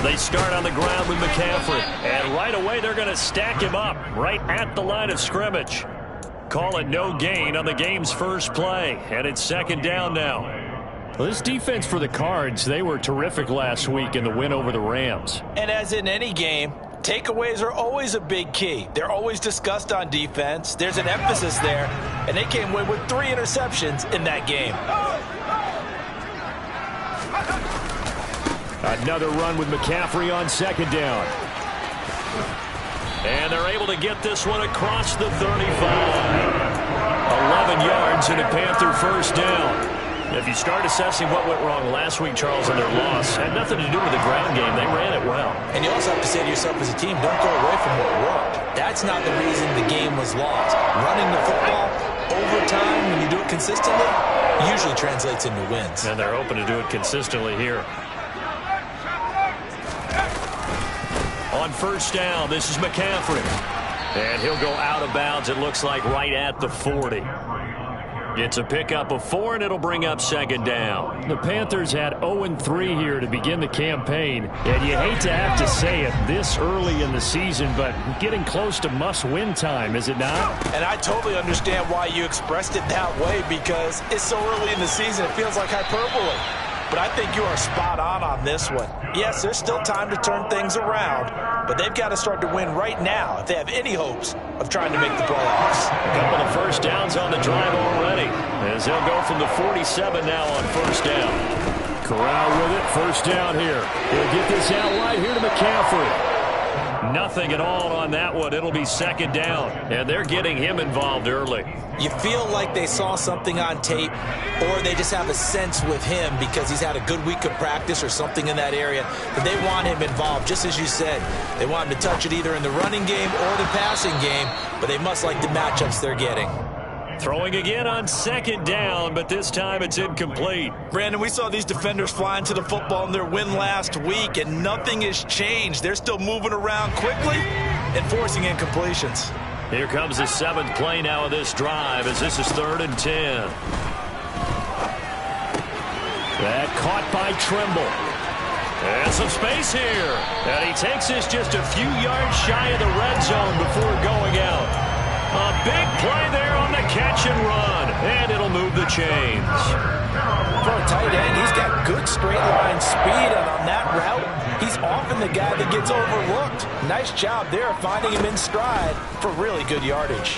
They start on the ground with McCaffrey. And right away, they're going to stack him up right at the line of scrimmage. Call it no gain on the game's first play. And it's second down now. Well, this defense for the Cards, they were terrific last week in the win over the Rams. And as in any game, takeaways are always a big key. They're always discussed on defense. There's an emphasis there. And they came away with 3 interceptions in that game. Another run with McCaffrey on second down. And they're able to get this one across the 35. 11 yards and a Panther first down. If you start assessing what went wrong last week, Charles, in their loss, had nothing to do with the ground game. They ran it well. And you also have to say to yourself as a team, don't go away from what worked. That's not the reason the game was lost. Running the football over time, when you do it consistently, usually translates into wins. And they're hoping to do it consistently here. On first down, this is McCaffrey. And he'll go out of bounds, it looks like, right at the 40. It's a pickup of 4, and it'll bring up second down. The Panthers had 0-3 here to begin the campaign. And you hate to have to say it this early in the season, but getting close to must-win time, is it not? And I totally understand why you expressed it that way, because it's so early in the season, it feels like hyperbole. But I think you are spot on this one. Yes, there's still time to turn things around, but they've got to start to win right now if they have any hopes of trying to make the playoffs. A couple of first downs on the drive already, as they'll go from the 47 now on first down. Corral with it, first down here. He'll get this out wide here to McCaffrey. Nothing at all on that one. It'll be second down, and they're getting him involved early. You feel like they saw something on tape, or they just have a sense with him because he's had a good week of practice or something in that area, that they want him involved, just as you said. They want him to touch it either in the running game or the passing game, but they must like the matchups they're getting. Throwing again on second down, but this time it's incomplete. Brandon, we saw these defenders flying to the football in their win last week, and nothing has changed. They're still moving around quickly and forcing incompletions. Here comes the 7th play now of this drive, as this is 3rd and 10. That caught by Trimble. And some space here. And he takes this just a few yards shy of the red zone before going out. A big play there on the catch and run. And it'll move the chains. For a tight end, he's got good straight line speed, and on that route, he's often the guy that gets overlooked. Nice job there finding him in stride for really good yardage.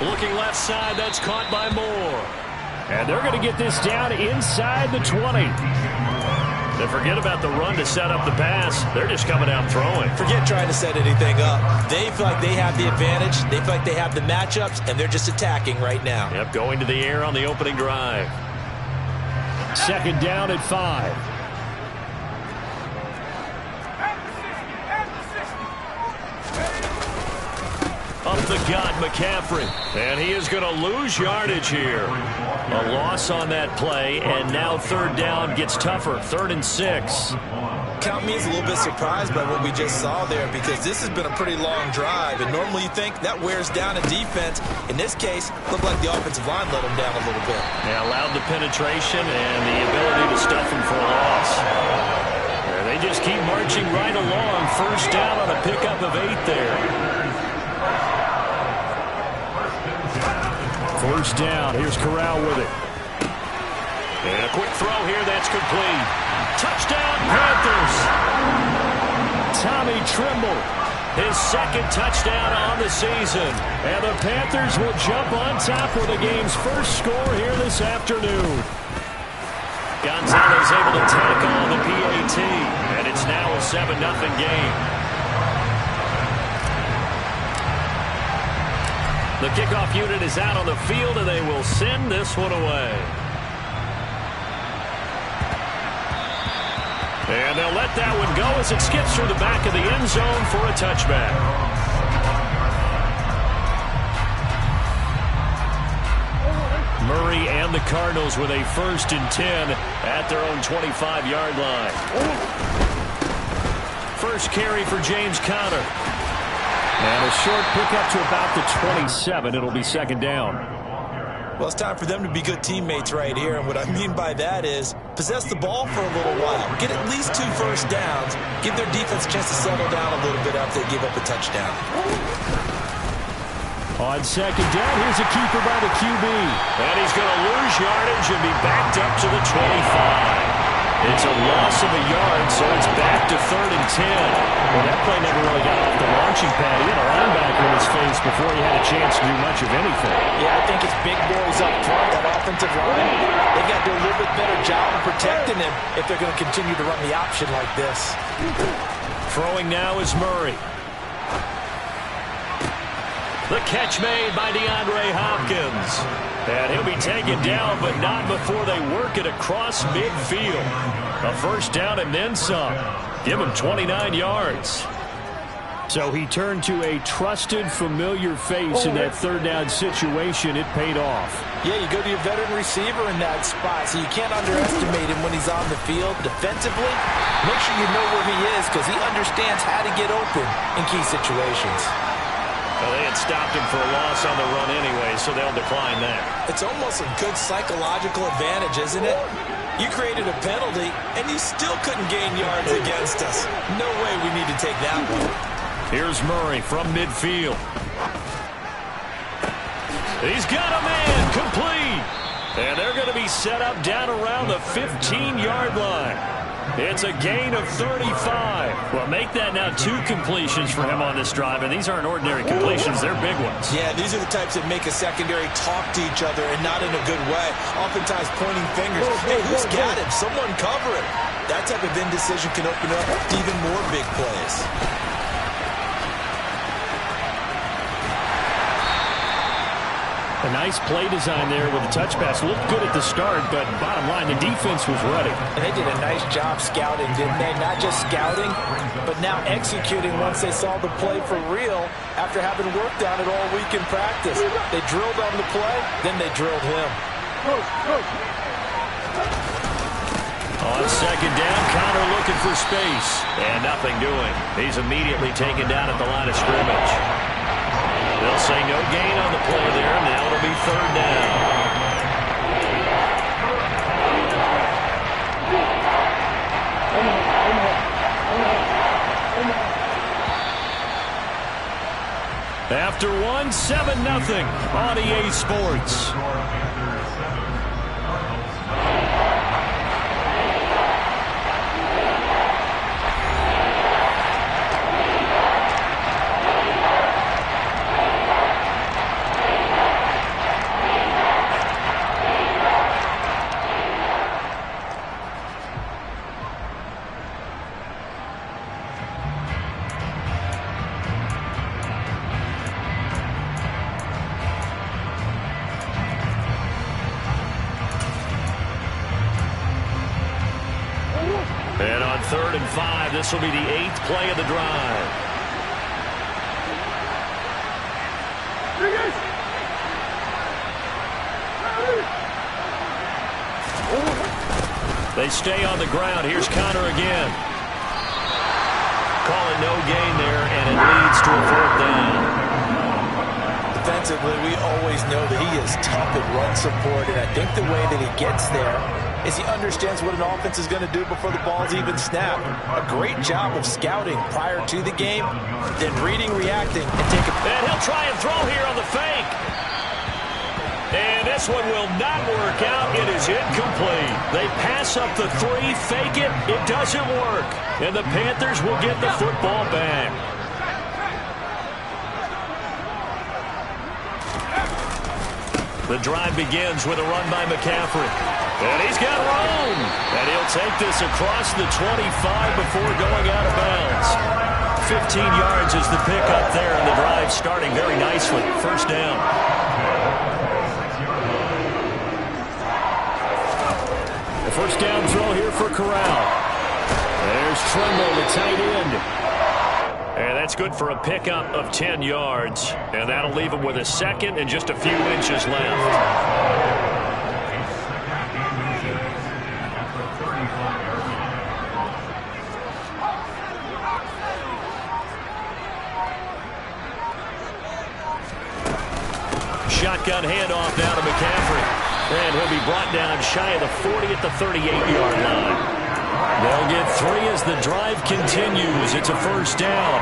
Looking left side, that's caught by Moore. And they're going to get this down inside the 20. And forget about the run to set up the pass. They're just coming out throwing. Forget trying to set anything up. They feel like they have the advantage. They feel like they have the matchups, and they're just attacking right now. Yep, going to the air on the opening drive. Second down at 5. Up the gut, McCaffrey. And he is going to lose yardage here. A loss on that play, and now 3rd down gets tougher. 3rd and 6. Count me as a little bit surprised by what we just saw there, because this has been a pretty long drive, and normally you think that wears down a defense. In this case, looked like the offensive line let them down a little bit. Yeah, allowed the penetration and the ability to stuff them for a loss. And they just keep marching right along. First down on a pickup of 8 there. First down. Here's Corral with it. And a quick throw here that's complete. Touchdown, Panthers. Tommy Trimble. His 2nd touchdown on the season. And the Panthers will jump on top with the game's first score here this afternoon. Gonzalez able to tack on the PAT. And it's now a 7-0 game. The kickoff unit is out on the field, and they will send this one away. And they'll let that one go as it skips through the back of the end zone for a touchback. Murray and the Cardinals with a 1st and 10 at their own 25-yard line. First carry for James Conner. And a short pickup to about the 27. It'll be second down. Well, it's time for them to be good teammates right here. And what I mean by that is possess the ball for a little while. Get at least 2 first downs. Give their defense a chance to settle down a little bit after they give up a touchdown. On second down, here's a keeper by the QB. And he's going to lose yardage and be backed up to the 25. It's a loss of a yard, so it's back to 3rd and 10. Well, that play never really got off the launching pad. He had a linebacker in his face before he had a chance to do much of anything. Yeah, I think it's big boys up front, that offensive line. They've got to do a little bit better job of protecting him if they're going to continue to run the option like this. Throwing now is Murray. The catch made by DeAndre Hopkins. And he'll be taken down, but not before they work it across midfield. A first down and then some. Give him 29 yards. So he turned to a trusted, familiar face in that 3rd down situation. It paid off. Yeah, you go to your veteran receiver in that spot, so you can't underestimate him when he's on the field defensively. Make sure you know where he is because he understands how to get open in key situations. Well, they had stopped him for a loss on the run anyway, so they'll decline that. It's almost a good psychological advantage, isn't it? You created a penalty, and you still couldn't gain yards against us. No way we need to take that one. Here's Murray from midfield. He's got a man complete. And they're going to be set up down around the 15-yard line. It's a gain of 35. Well, make that now 2 completions for him on this drive, and these aren't ordinary completions. They're big ones. Yeah, these are the types that make a secondary talk to each other and not in a good way. Oftentimes pointing fingers. Hey, who's got him? Someone cover him. That type of indecision can open up to even more big plays. A nice play design there with the touch pass. Looked good at the start, but bottom line, the defense was ready. And they did a nice job scouting, didn't they? Not just scouting, but now executing once they saw the play for real after having worked on it all week in practice. They drilled on the play, then they drilled him. On second down, Connor looking for space. And nothing doing. He's immediately taken down at the line of scrimmage. They'll say no gain on the play there. Now it'll be 3rd down. After 1, 7-0 on EA Sports. And on 3rd and 5, this will be the 8th play of the drive. They stay on the ground. Here's Connor again. Calling no gain there, and it leads to a 4th down. Defensively, we always know that he is tough at run support, and I think the way that he gets there is he understands what an offense is going to do before the ball's even snapped. A great job of scouting prior to the game, then reading, reacting, and taking. And he'll try and throw here on the fake. And this one will not work out. It is incomplete. They pass up the 3, fake it. It doesn't work. And the Panthers will get the football back. The drive begins with a run by McCaffrey. And he's got room. And he'll take this across the 25 before going out of bounds. 15 yards is the pickup there, and the drive starting very nicely. 1st down. The 1st down throw here for Corral. There's Tremble, the tight end. And that's good for a pickup of 10 yards. And that'll leave him with a 2nd and just a few inches left. shotgun handoff now to McCaffrey. And he'll be brought down shy of the 40 at the 38-yard line. They'll get 3 as the drive continues. It's a first down.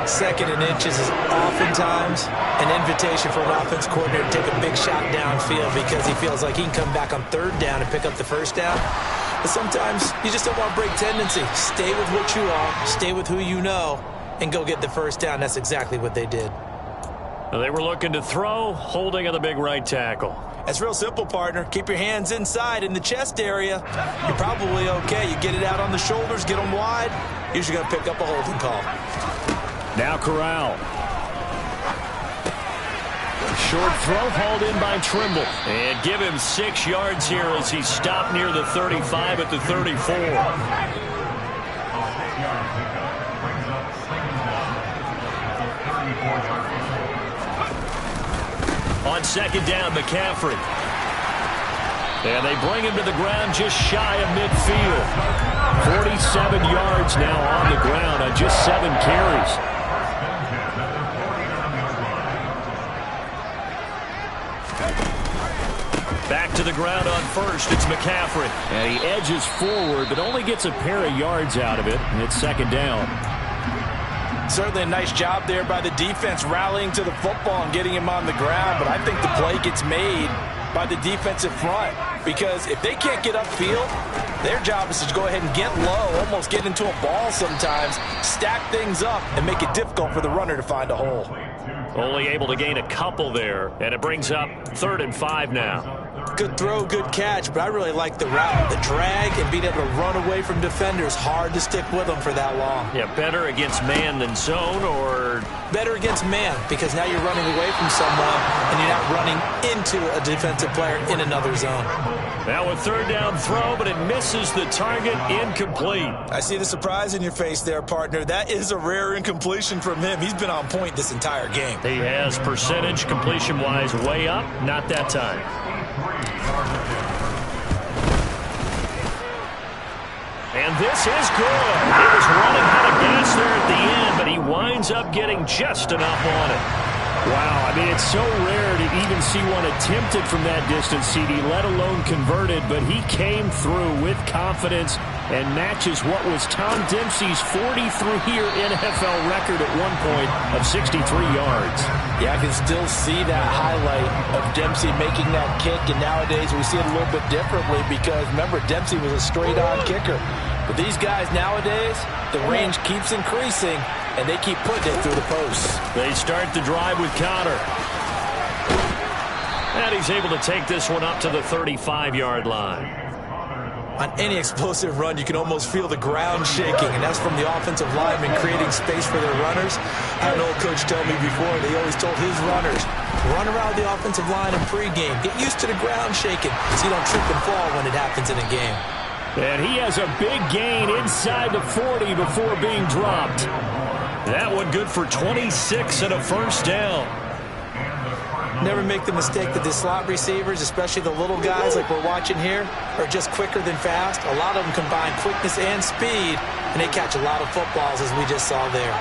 2nd and inches is oftentimes an invitation for an offense coordinator to take a big shot downfield because he feels like he can come back on 3rd down and pick up the first down. But sometimes you just don't want to break tendency. Stay with what you are, stay with who you know, and go get the first down. That's exactly what they did. They were looking to throw, holding on the big right tackle. That's real simple, partner. Keep your hands inside in the chest area. You're probably okay. You get it out on the shoulders, get them wide. Usually going to pick up a holding call. Now Corral. Short throw hauled in by Trimble. And give him 6 yards here as he stopped near the 35 at the 34. On 2nd down, McCaffrey. And they bring him to the ground just shy of midfield. 47 yards now on the ground on just 7 carries. Back to the ground on 1st. It's McCaffrey. And he edges forward, but only gets a pair of yards out of it. And it's 2nd down. Certainly a nice job there by the defense rallying to the football and getting him on the ground. But I think the play gets made by the defensive front because if they can't get upfield, their job is to go ahead and get low, almost get into a ball sometimes, stack things up, and make it difficult for the runner to find a hole. Only able to gain a couple there, and it brings up 3rd and 5 now. Good throw, good catch, but I really like the route. The drag and being able to run away from defenders, hard to stick with them for that long. Yeah, better against man than zone, or? Better against man, because now you're running away from someone, and you're not running into a defensive player in another zone. Now a 3rd down throw, but it misses the target, incomplete. I see the surprise in your face there, partner. That is a rare incompletion from him. He's been on point this entire game. He has percentage completion-wise way up, not that time. And this is good. He was running out of gas there at the end, but he winds up getting just enough on it. Wow, I mean, it's so rare to even see one attempted from that distance, CD, let alone converted, but he came through with confidence and matches what was Tom Dempsey's 43-year NFL record at one point of 63 yards. Yeah, I can still see that highlight of Dempsey making that kick, and nowadays we see it a little bit differently because, remember, Dempsey was a straight-on kicker. But these guys nowadays, the range keeps increasing, and they keep putting it through the posts. They start the drive with Conner. And he's able to take this one up to the 35-yard line. On any explosive run, you can almost feel the ground shaking, and that's from the offensive linemen creating space for their runners. I had an old coach tell me before, they always told his runners, run around the offensive line in pregame. Get used to the ground shaking so you don't trip and fall when it happens in a game. And he has a big gain inside the 40 before being dropped. That one good for 26 and a first down. Never make the mistake that the slot receivers, especially the little guys like we're watching here, are just quicker than fast. A lot of them combine quickness and speed, and they catch a lot of footballs, as we just saw there.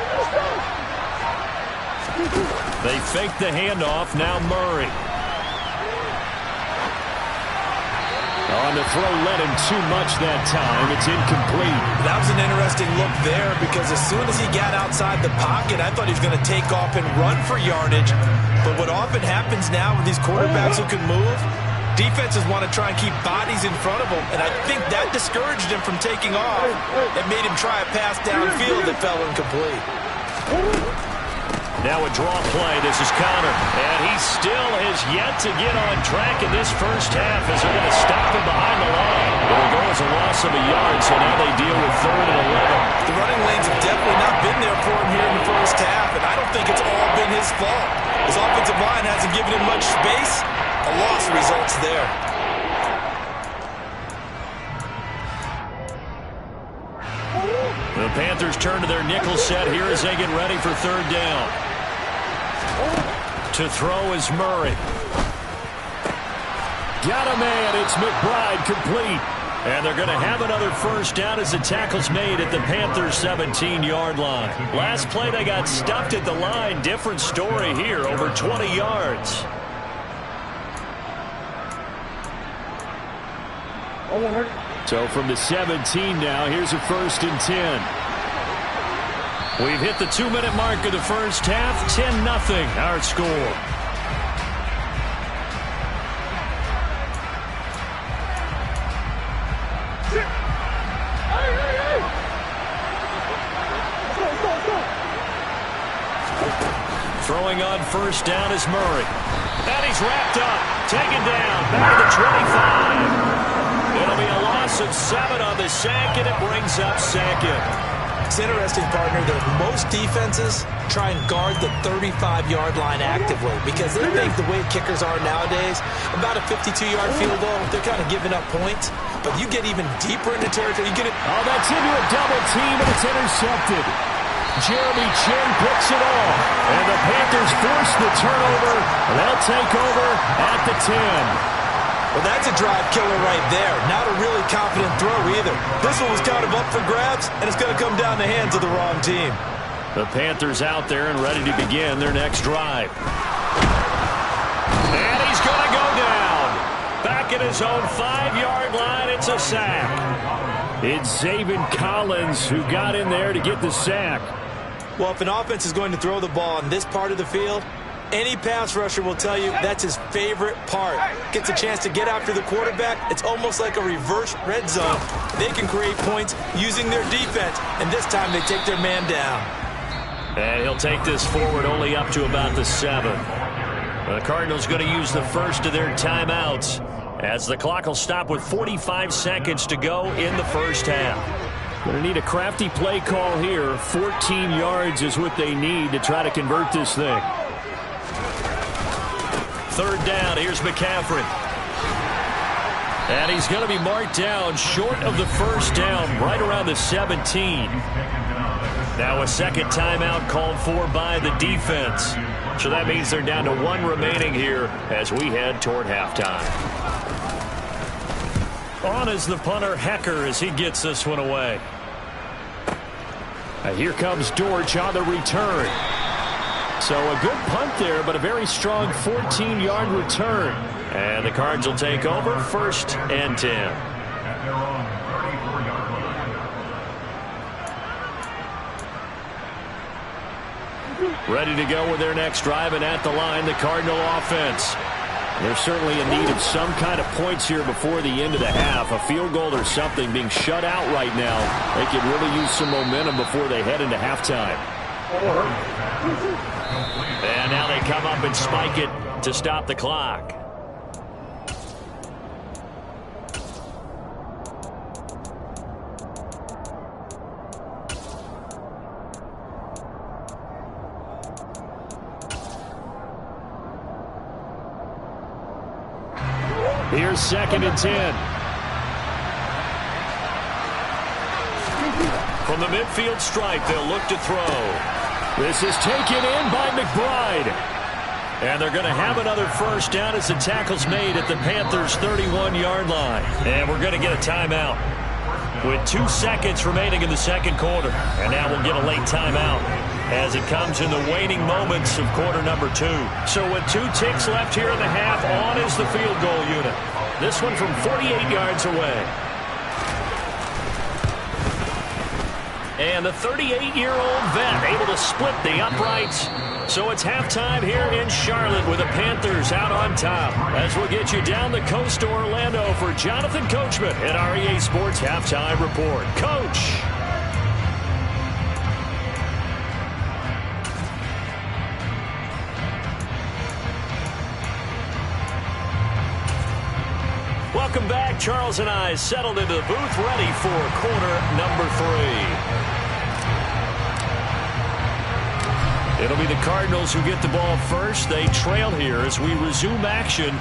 They fake the handoff. Now Murray. On the throw, led him too much that time. It's incomplete. That was an interesting look there because as soon as he got outside the pocket, I thought he was going to take off and run for yardage. But what often happens now with these quarterbacks who can move, defenses want to try and keep bodies in front of them, and I think that discouraged him from taking off and made him try a pass downfield that fell incomplete. Now a draw play. This is Conner. And he still has yet to get on track in this first half as they're going to stop him behind the line. It'll go as a loss of a yard, so now they deal with 3rd and 11. The running lanes have definitely not been there for him here in the first half, and I don't think it's all been his fault. His offensive line hasn't given him much space. A loss results there. The Panthers turn to their nickel set here as they get ready for 3rd down. To throw is Murray. Got a man. It's McBride complete. And they're going to have another first down as the tackle's made at the Panthers' 17-yard line. Last play, they got stuffed at the line. Different story here, over 20 yards. So from the 17 now, here's a 1st and 10. We've hit the 2-minute mark of the first half. 10-0 our score. Throwing on 1st down is Murray. And he's wrapped up. Taken down. Back to the 25. It'll be a loss of 7 on the sack, and it brings up 2nd. It's interesting, partner, that most defenses try and guard the 35-yard line actively because they think the way kickers are nowadays, about a 52-yard field goal, they're kind of giving up points. But you get even deeper into territory. You get it. Oh, that's into a double team, and it's intercepted. Jeremy Chinn picks it off, and the Panthers force the turnover. They'll take over at the 10. Well, that's a drive killer right there. Not a really confident throw either. This one was kind of up for grabs, and it's going to come down the hands of the wrong team. The Panthers out there and ready to begin their next drive. And he's going to go down. Back at his own 5-yard line, it's a sack. It's Zaven Collins who got in there to get the sack. Well, if an offense is going to throw the ball in this part of the field, any pass rusher will tell you that's his favorite part. Gets a chance to get after the quarterback. It's almost like a reverse red zone. They can create points using their defense, and this time they take their man down. And he'll take this forward only up to about the 7. The Cardinals going to use the first of their timeouts as the clock will stop with 45 seconds to go in the first half. Going to need a crafty play call here. 14 yards is what they need to try to convert this thing. 3rd down. Here's McCaffrey. And he's going to be marked down short of the 1st down, right around the 17. Now a 2nd timeout called for by the defense. So that means they're down to 1 remaining here as we head toward halftime. On is the punter, Hecker, as he gets this one away. Here comes Dortch on the return. So a good punt there, but a very strong 14-yard return. And the Cards will take over 1st and 10. Ready to go with their next drive, and at the line, the Cardinal offense. They're certainly in need of some kind of points here before the end of the half. A field goal or something, being shut out right now. They could really use some momentum before they head into halftime. And now they come up and spike it to stop the clock. Here's 2nd and 10. From the midfield stripe, they'll look to throw. This is taken in by McBride. And they're going to have another 1st down as the tackle's made at the Panthers' 31-yard line. And we're going to get a timeout with 2 seconds remaining in the 2nd quarter. And now we'll get a late timeout as it comes in the waning moments of quarter number 2. So with 2 ticks left here in the half, on is the field goal unit. This one from 48 yards away. And the 38-year-old vet able to split the uprights. So it's halftime here in Charlotte with the Panthers out on top. As we'll get you down the coast to Orlando for Jonathan Coachman at REA Sports Halftime Report. Coach. Welcome back. Charles and I settled into the booth, ready for quarter number 3. It'll be the Cardinals who get the ball first. They trail here as we resume action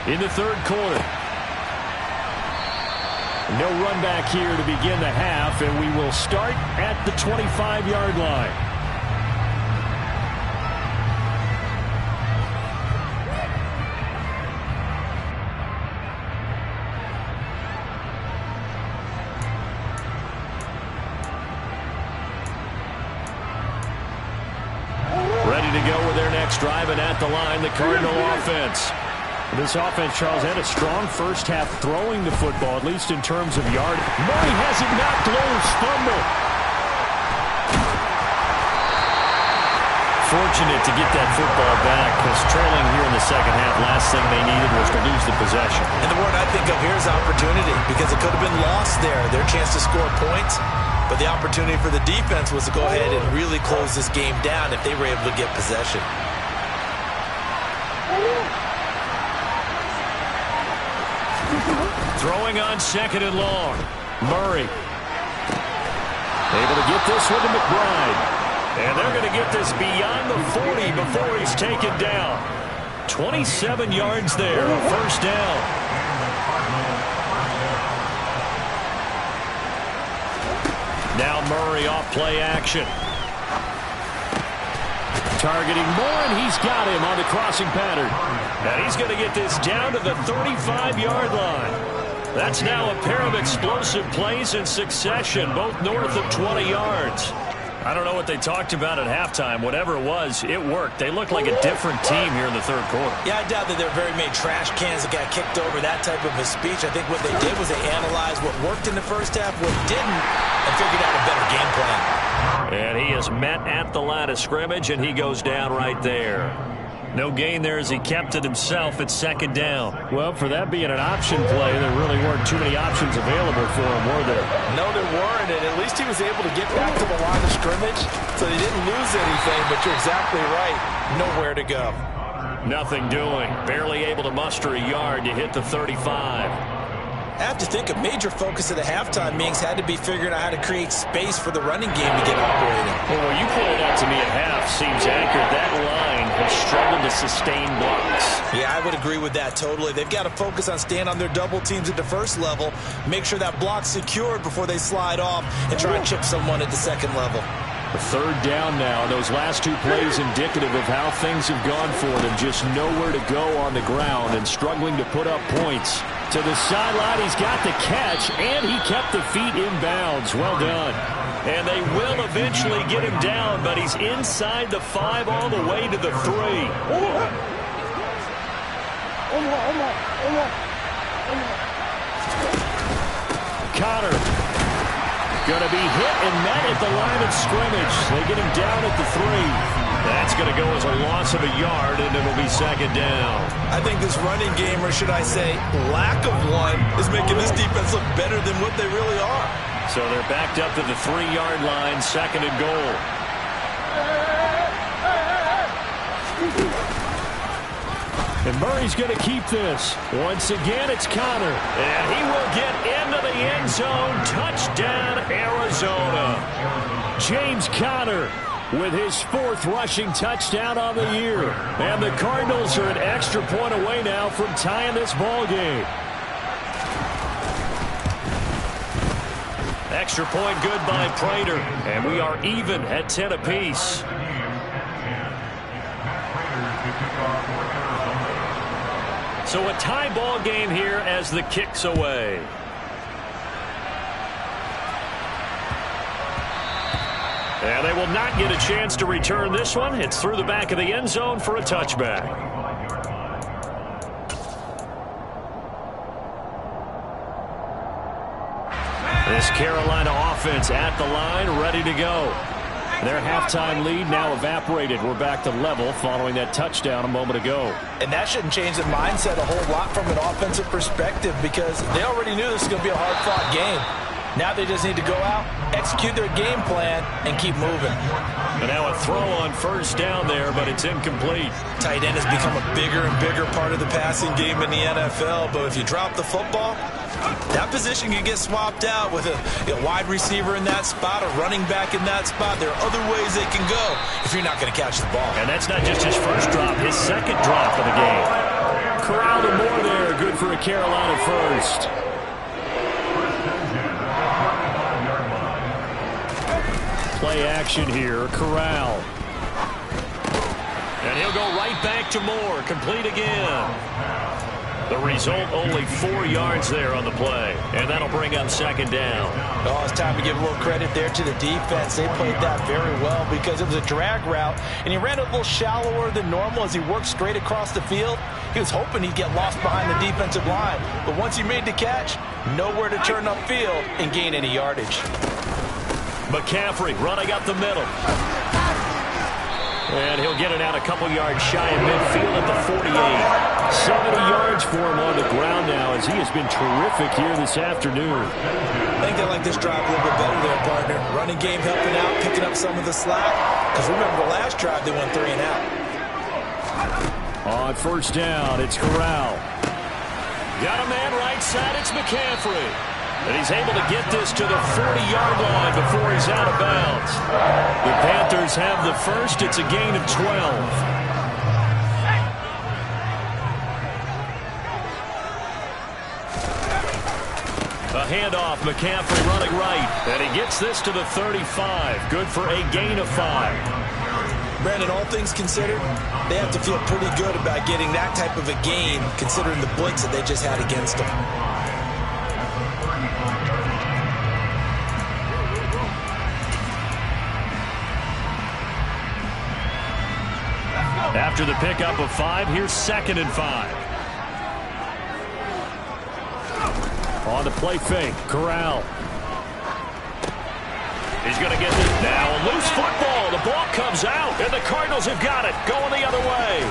in the 3rd quarter. No run back here to begin the half, and we will start at the 25-yard line. Ready to go with their next drive, and at the line, the Cardinal offense. This offense, Charles, had a strong first half throwing the football, at least in terms of yard. Murray has it knocked loose. Fumble. Fortunate to get that football back, because trailing here in the second half, last thing they needed was to lose the possession. And the word I think of here is opportunity, because it could have been lost there. Their chance to score points, but the opportunity for the defense was to go ahead and really close this game down if they were able to get possession. Throwing on second and long. Murray. Able to get this one to McBride. And they're going to get this beyond the 40 before he's taken down. 27 yards there, first down. Now Murray off play action. Targeting Moore, and he's got him on the crossing pattern. And he's going to get this down to the 35-yard line. That's now a pair of explosive plays in succession, both north of 20 yards. I don't know what they talked about at halftime. Whatever it was, it worked. They look like a different team here in the third quarter. Yeah, I doubt that there are very many trash cans that got kicked over, that type of a speech. I think what they did was they analyzed what worked in the first half, what didn't, and figured out a better game plan. And he is met at the line of scrimmage, and he goes down right there. No gain there as he kept it himself at second down. Well, for that being an option play, there really weren't too many options available for him, were there? No, there weren't, and at least he was able to get back to the line of scrimmage, so they didn't lose anything, but you're exactly right. Nowhere to go. Nothing doing. Barely able to muster a yard to hit the 35. I have to think a major focus of the halftime meetings had to be figuring out how to create space for the running game to get operating. Well, what you pointed out to me at half seems accurate. That line has struggled to sustain blocks. Yeah, I would agree with that totally. They've got to focus on staying on their double teams at the first level, make sure that block's secured before they slide off, and try and chip someone at the second level. The third down now. Those last two plays indicative of how things have gone for them. Just nowhere to go on the ground and struggling to put up points. To the sideline, he's got the catch, and he kept the feet in bounds. Well done. And they will eventually get him down, but he's inside the 5 all the way to the 3. Connor. Going to be hit and met at the line of scrimmage. They get him down at the 3. That's going to go as a loss of a yard, and it'll be second down. I think this running game, or should I say lack of one, is making this defense look better than what they really are. So they're backed up to the 3-yard line, second and goal. And Murray's going to keep this. Once again, it's Connor. And he will get into the end zone. Touchdown, Arizona. James Conner with his 4th rushing touchdown on the year. And the Cardinals are an extra point away now from tying this ball game. Extra point good by Prater. And we are even at 10 apiece. So a tie ball game here as the kick's away. And they will not get a chance to return this one. It's through the back of the end zone for a touchback. This Carolina offense at the line, ready to go. Their halftime lead now evaporated. We're back to level following that touchdown a moment ago. And that shouldn't change the mindset a whole lot from an offensive perspective, because they already knew this was going to be a hard-fought game. Now they just need to go out, execute their game plan, and keep moving. And now a throw on first down there, but it's incomplete. Tight end has become a bigger and bigger part of the passing game in the NFL, but if you drop the football, that position can get swapped out with a wide receiver in that spot, a running back in that spot. There are other ways they can go if you're not going to catch the ball. And that's not just his first drop, his second drop of the game. Corral to Moore there, good for a Carolina first. Play action here, Corral. And he'll go right back to Moore, complete again. The result, only 4 yards there on the play. And that'll bring up second down. Oh, it's time to give a little credit there to the defense. They played that very well because it was a drag route, and he ran a little shallower than normal as he worked straight across the field. He was hoping he'd get lost behind the defensive line. But once he made the catch, nowhere to turn upfield and gain any yardage. McCaffrey running up the middle. And he'll get it out a couple yards shy of midfield at the 48. 70 yards for him on the ground now as he has been terrific here this afternoon. I think they like this drive a little bit better there, partner. Running game helping out, picking up some of the slack. Because remember, the last drive they went 3 and out. On first down, it's Corral. Got a man right side, it's McCaffrey. And he's able to get this to the 40-yard line before he's out of bounds. The Panthers have the first. It's a gain of 12. A handoff, McCaffrey running right. And he gets this to the 35. Good for a gain of 5. Brandon, all things considered, they have to feel pretty good about getting that type of a gain considering the blitz that they just had against them. After the pickup of 5, here's 2nd and 5. On the play fake, Corral. He's going to get this now. A loose football. The ball comes out, and the Cardinals have got it. Going the other way.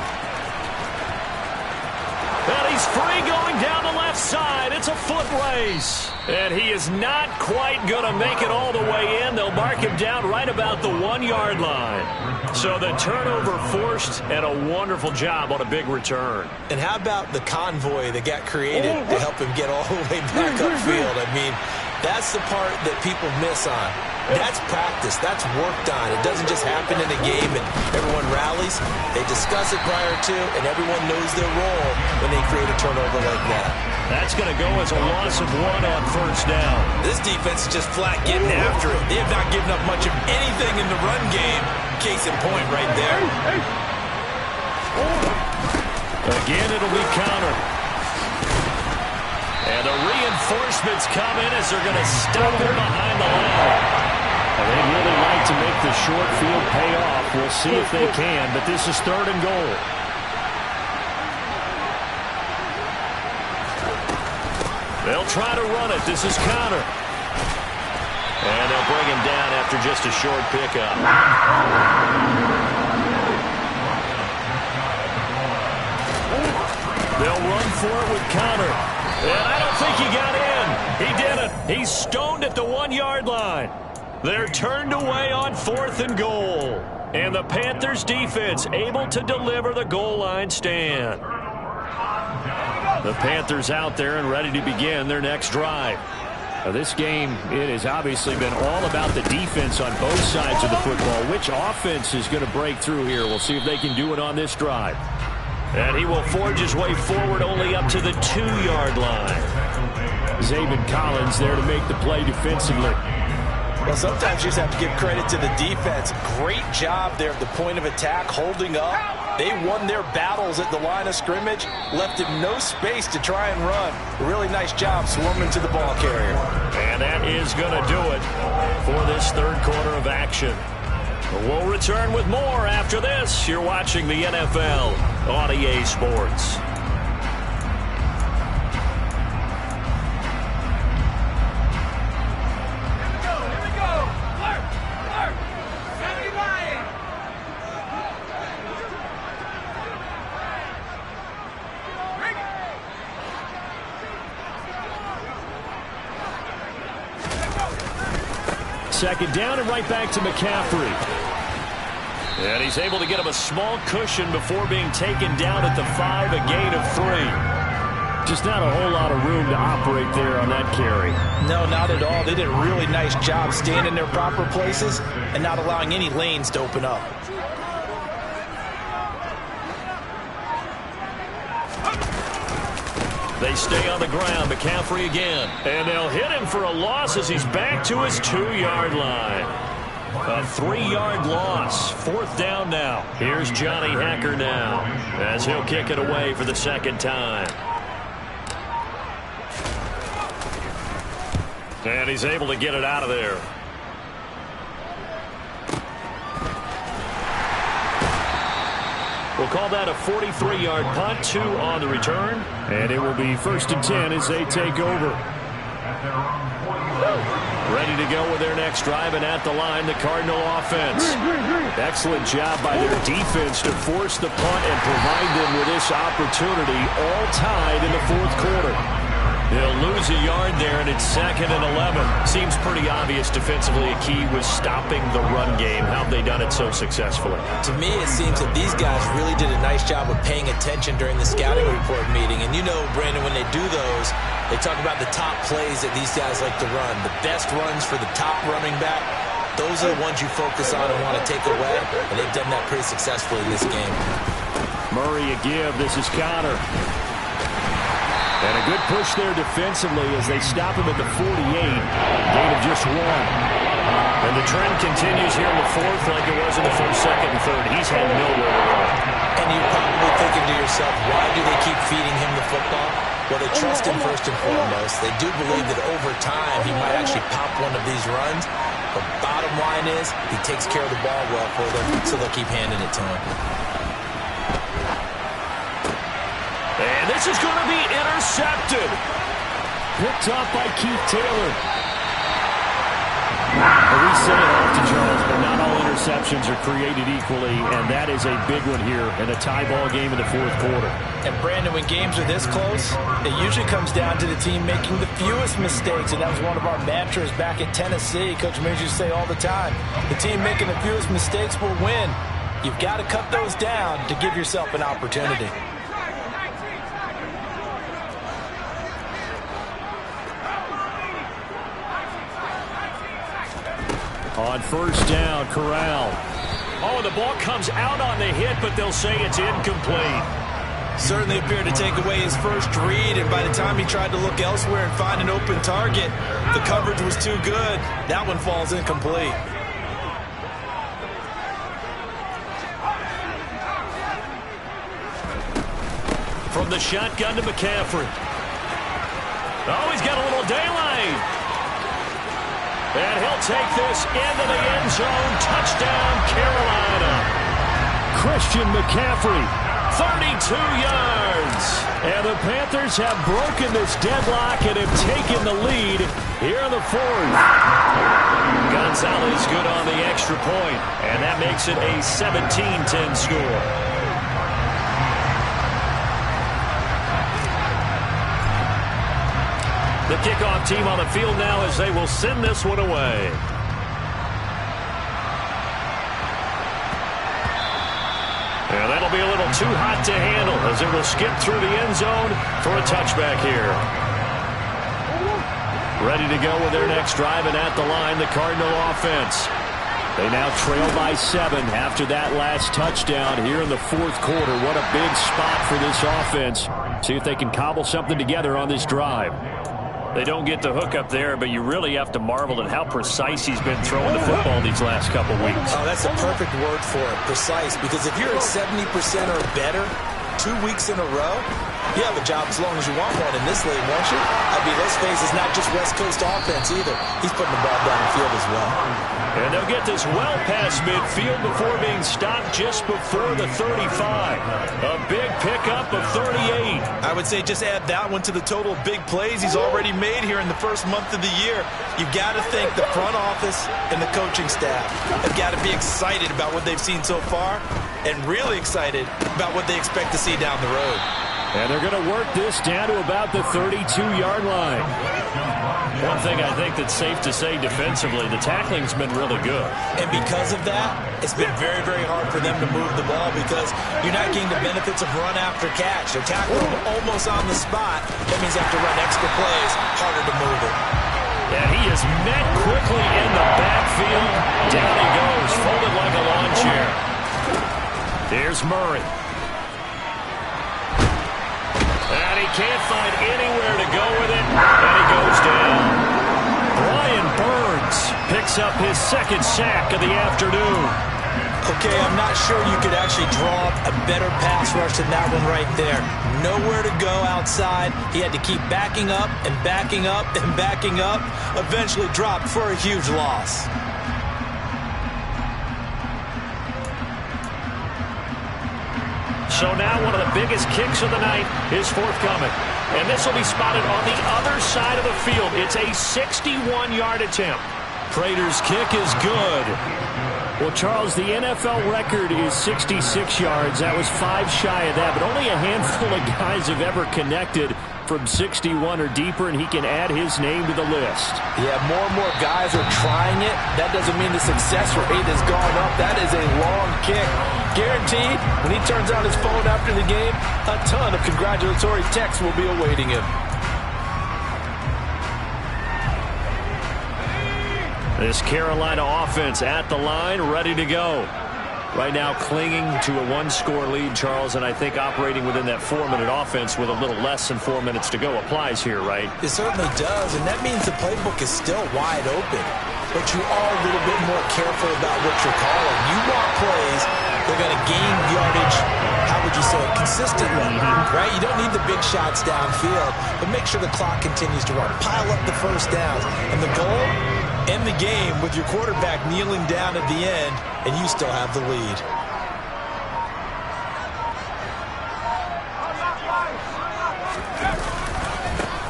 And he's free going down the left side. It's a foot race. And he is not quite going to make it all the way in. They'll mark him down right about the 1-yard line. So the turnover forced, and a wonderful job on a big return. And how about the convoy that got created to help him get all the way back upfield? I mean, that's the part that people miss on. That's practice. That's worked on. It doesn't just happen in a game and everyone rallies. They discuss it prior to, and everyone knows their role when they create a turnover like that. That's going to go as a loss of 1 on first down. This defense is just flat getting after it. They have not given up much of anything in the run game. Case in point right there. Again, it'll be countered. And the reinforcements come in as they're going to stop him behind the line. They'd really like to make the short field pay off. We'll see if they can, but this is 3rd and goal. They'll try to run it. This is counter. And they'll bring him down after just a short pickup. They'll run for it with counter. And I don't think he got in. He didn't. He's stoned at the 1-yard line. They're turned away on 4th and goal. And the Panthers defense able to deliver the goal line stand. The Panthers out there and ready to begin their next drive. Now this game, it has obviously been all about the defense on both sides of the football. Which offense is going to break through here? We'll see if they can do it on this drive. And he will forge his way forward only up to the 2-yard line. Zaven Collins there to make the play defensively. Well, sometimes you just have to give credit to the defense. Great job there at the point of attack, holding up. They won their battles at the line of scrimmage, left him no space to try and run. Really nice job swarming to the ball carrier. And that is going to do it for this 3rd quarter of action. We'll return with more after this. You're watching the NFL on EA Sports. Second down and right back to McCaffrey. And he's able to get him a small cushion before being taken down at the 5, a gain of 3. Just not a whole lot of room to operate there on that carry. No, not at all. They did a really nice job staying in their proper places and not allowing any lanes to open up. They stay on the ground. McCaffrey again. And they'll hit him for a loss as he's back to his 2-yard line. A 3-yard loss. 4th down now. Here's Johnny Hekker now as he'll kick it away for the 2nd time. And he's able to get it out of there. We'll call that a 43-yard punt, 2 on the return. And it will be 1st and 10 as they take over. Ready to go with their next drive, and at the line, the Cardinal offense. Excellent job by their defense to force the punt and provide them with this opportunity, all tied in the 4th quarter. They'll lose a yard there, and it's 2nd and 11. Seems pretty obvious defensively a key was stopping the run game. How have they done it so successfully? To me, it seems that these guys really did a nice job of paying attention during the scouting report meeting. And you know, Brandon, when they do those, they talk about the top plays that these guys like to run. The best runs for the top running back, those are the ones you focus on and want to take away. And they've done that pretty successfully in this game. Murray a give. This is Connor. And a good push there defensively as they stop him at the 48. Gain of just 1. And the trend continues here in the 4th like it was in the 1st, 2nd, and 3rd. He's had nowhere to run. And you're probably thinking to yourself, why do they keep feeding him the football? Well, they trust him first and foremost. They do believe that over time he might actually pop one of these runs. But bottom line is he takes care of the ball well for them, so they'll keep handing it to him. And this is going to be intercepted. Picked up by Keith Taylor. We say it often, Charles, but not all interceptions are created equally, and that is a big one here in a tie ball game in the 4th quarter. And Brandon, when games are this close, it usually comes down to the team making the fewest mistakes, and that was one of our mantras back at Tennessee. Coach Mears used to say all the time, the team making the fewest mistakes will win. You've got to cut those down to give yourself an opportunity. On 1st down, Corral. Oh, the ball comes out on the hit, but they'll say it's incomplete. Certainly appeared to take away his first read, and by the time he tried to look elsewhere and find an open target, the coverage was too good. That one falls incomplete. From the shotgun to McCaffrey. Oh, he's got a little daylight. And he'll take this into the end zone. Touchdown, Carolina. Christian McCaffrey. 32 yards. And the Panthers have broken this deadlock and have taken the lead here in the 4th. Gonzalez good on the extra point, and that makes it a 17-10 score. The kickoff team on the field now as they will send this one away. And that'll be a little too hot to handle as it will skip through the end zone for a touchback here. Ready to go with their next drive, and at the line, the Cardinal offense. They now trail by 7 after that last touchdown here in the 4th quarter. What a big spot for this offense. See if they can cobble something together on this drive. They don't get the hook up there, but you really have to marvel at how precise he's been throwing the football these last couple weeks. Oh, that's a perfect word for it, precise, because if you're at 70% or better 2 weeks in a row, you have a job as long as you want one in this league, won't you? I mean, let's face it, it's not just West Coast offense either. He's putting the ball down the field as well. And they'll get this well past midfield before being stopped just before the 35. A big pickup of 38. I would say just add that one to the total of big plays he's already made here in the first month of the year. You've got to think the front office and the coaching staff have got to be excited about what they've seen so far and really excited about what they expect to see down the road. And they're going to work this down to about the 32-yard line. One thing I think that's safe to say defensively, the tackling's been really good. And because of that, it's been very, very hard for them to move the ball because you're not getting the benefits of run after catch. They're tackling them almost on the spot. That means they have to run extra plays, harder to move it. And he is met quickly in the backfield. Down he goes, folded like a lawn chair. Here's Murray. And he can't find anywhere to go with it, and he goes down. Brian Burns picks up his second sack of the afternoon. Okay, I'm not sure you could actually draw up a better pass rush than that one right there. Nowhere to go outside. He had to keep backing up and backing up and backing up. Eventually dropped for a huge loss. So now one of the biggest kicks of the night is forthcoming. And this will be spotted on the other side of the field. It's a 61-yard attempt. Prater's kick is good. Well, Charles, the NFL record is 66 yards. That was 5 shy of that, but only a handful of guys have ever connected from 61 or deeper, and he can add his name to the list. Yeah, more and more guys are trying it. That doesn't mean the success rate has gone up. That is a long kick. Guaranteed, when he turns on his phone after the game, a ton of congratulatory texts will be awaiting him. This Carolina offense at the line, ready to go. Right now clinging to a one-score lead, Charles, and I think operating within that 4-minute offense with a little less than 4 minutes to go applies here, right? It certainly does, and that means the playbook is still wide open. But you are a little bit more careful about what you're calling. You want plays that are going to gain yardage, how would you say it, consistently, right? You don't need the big shots downfield, but make sure the clock continues to run. Pile up the first downs. And the goal? End the game with your quarterback kneeling down at the end, and you still have the lead.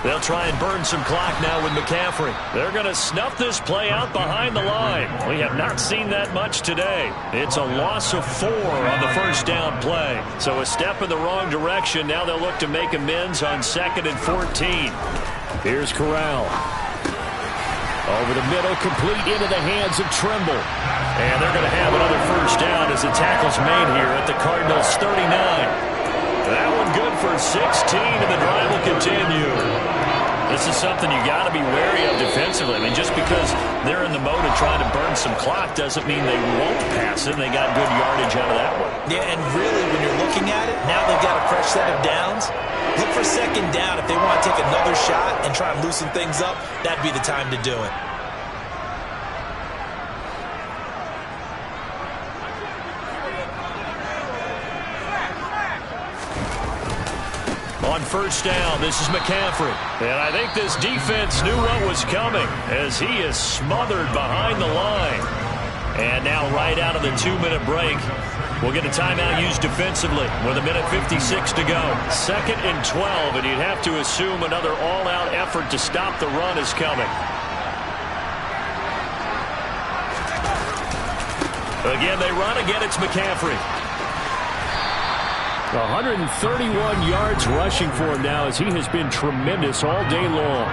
They'll try and burn some clock now with McCaffrey. They're going to snuff this play out behind the line. We have not seen that much today. It's a loss of 4 on the first down play. So a step in the wrong direction. Now they'll look to make amends on 2nd and 14. Here's Corral. Over the middle, complete into the hands of Trimble. And they're going to have another first down as the tackle's made here at the Cardinals' 39. That one good for 16, and the drive will continue. This is something you got to be wary of defensively. I mean, just because they're in the mode of trying to burn some clock doesn't mean they won't pass it. They got good yardage out of that one. Yeah, and really, when you're looking at it, now they've got a fresh set of downs. Look for 2nd down. If they want to take another shot and try and loosen things up, that'd be the time to do it. On first down, this is McCaffrey. And I think this defense knew what was coming as he is smothered behind the line. And now right out of the 2-minute break, we'll get a timeout used defensively with 1:56 to go. 2nd and 12, and you'd have to assume another all-out effort to stop the run is coming. Again, they run. Again, it's McCaffrey. 131 yards rushing for him now as he has been tremendous all day long.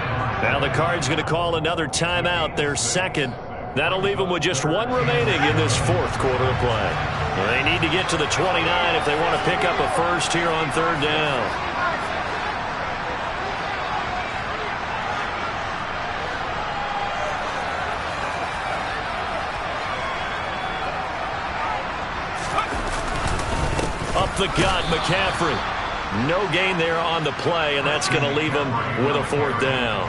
Now the Cards going to call another timeout, their 2nd. That'll leave them with just 1 remaining in this 4th quarter of play. They need to get to the 29 if they want to pick up a first here on 3rd down. Up the gut, McCaffrey. No gain there on the play, and that's going to leave him with a 4th down.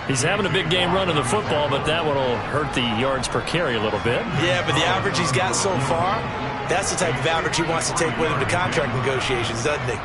He's having a big game running the football, but that one will hurt the yards per carry a little bit. Yeah, but the average he's got so far, that's the type of average he wants to take with him to contract negotiations, doesn't he?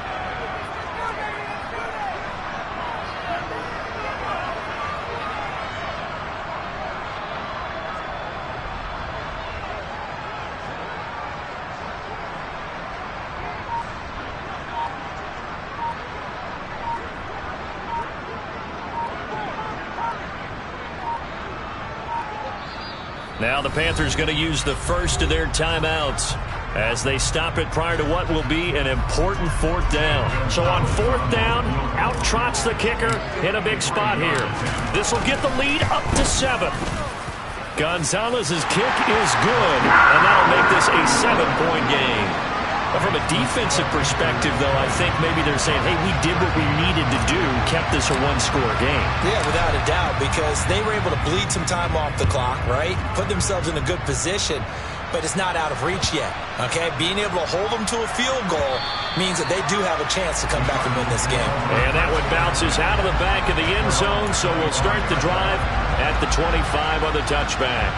Now the Panthers going to use the first of their timeouts as they stop it prior to what will be an important 4th down. So on 4th down, out trots the kicker in a big spot here. This will get the lead up to 7. Gonzalez's kick is good, and that'll make this a 7-point game. But from a defensive perspective, though, I think maybe they're saying, hey, we did what we needed to do, kept this a 1-score game. Yeah, without a doubt, because they were able to bleed some time off the clock, right? Put themselves in a good position, but it's not out of reach yet, okay? Being able to hold them to a field goal means that they do have a chance to come back and win this game. And that one bounces out of the back of the end zone, so we'll start the drive at the 25 on the touchback.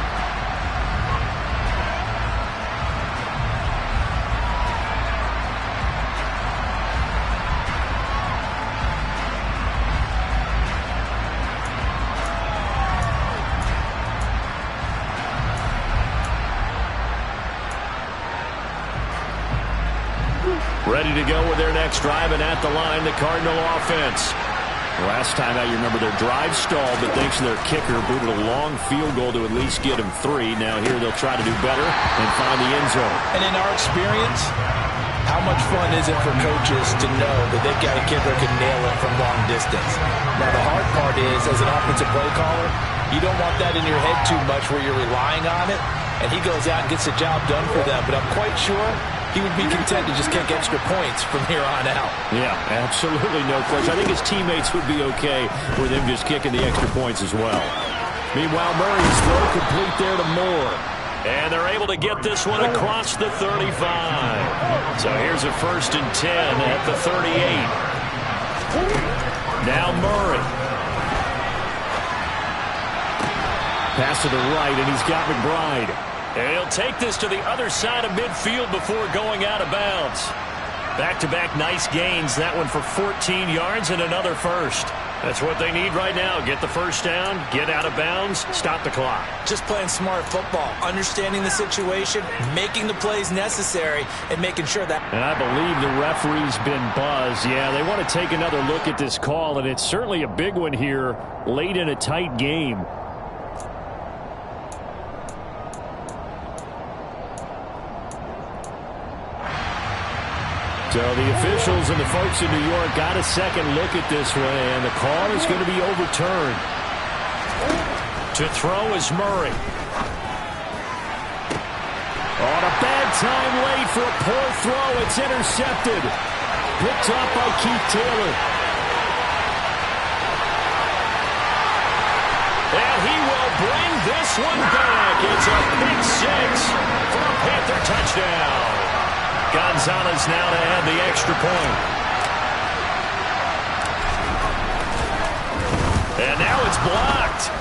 Ready to go with their next drive, and at the line, the Cardinal offense. Last time out, you remember their drive stalled, but thanks to their kicker, booted a long field goal to at least get them 3. Now here they'll try to do better and find the end zone. And in our experience, how much fun is it for coaches to know that they've got a kicker who can nail it from long distance? Now the hard part is, as an offensive play caller, you don't want that in your head too much where you're relying on it, and he goes out and gets the job done for them. But I'm quite sure he would be content to just kick extra points from here on out. Yeah, absolutely no question. I think his teammates would be okay with him just kicking the extra points as well. Meanwhile, Murray's throw complete there to Moore. And they're able to get this one across the 35. So here's a 1st and 10 at the 38. Now Murray. Pass to the right, and he's got McBride. And he'll take this to the other side of midfield before going out of bounds. Back-to-back nice gains. That one for 14 yards and another first. That's what they need right now. Get the first down, get out of bounds, stop the clock. Just playing smart football, understanding the situation, making the plays necessary, and making sure that... And I believe the referee's been buzzed. Yeah, they want to take another look at this call, and it's certainly a big one here late in a tight game. So the officials and the folks in New York got a second look at this one, and the call is going to be overturned. To throw is Murray. On a bad time late for a poor throw. It's intercepted. Picked up by Keith Taylor. And he will bring this one back. It's a pick 6 for a Panther touchdown. Gonzalez now to add the extra point. And now it's blocked.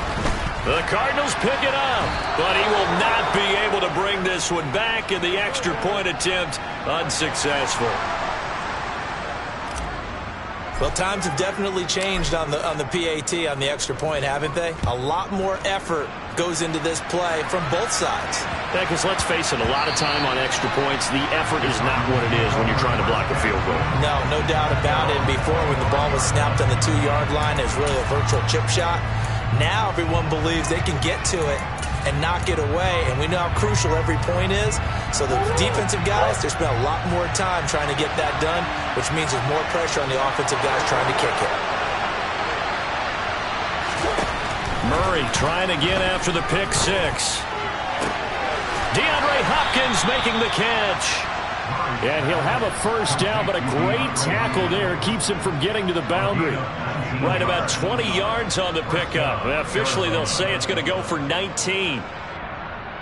The Cardinals pick it up, but he will not be able to bring this one back, and the extra point attempt unsuccessful. Well, times have definitely changed on the PAT, on the extra point, haven't they? A lot more effort goes into this play from both sides. Yeah, because let's face it, a lot of time on extra points, the effort is not what it is when you're trying to block a field goal. No doubt about it. Before, when the ball was snapped on the 2-yard line, it was really a virtual chip shot. Now everyone believes they can get to it and knock it away, and we know how crucial every point is. So the defensive guys, they spend a lot more time trying to get that done, which means there's more pressure on the offensive guys trying to kick it. Murray trying again after the pick 6. DeAndre Hopkins making the catch. And he'll have a first down, but a great tackle there keeps him from getting to the boundary. Right about 20 yards on the pickup. Officially, they'll say it's going to go for 19.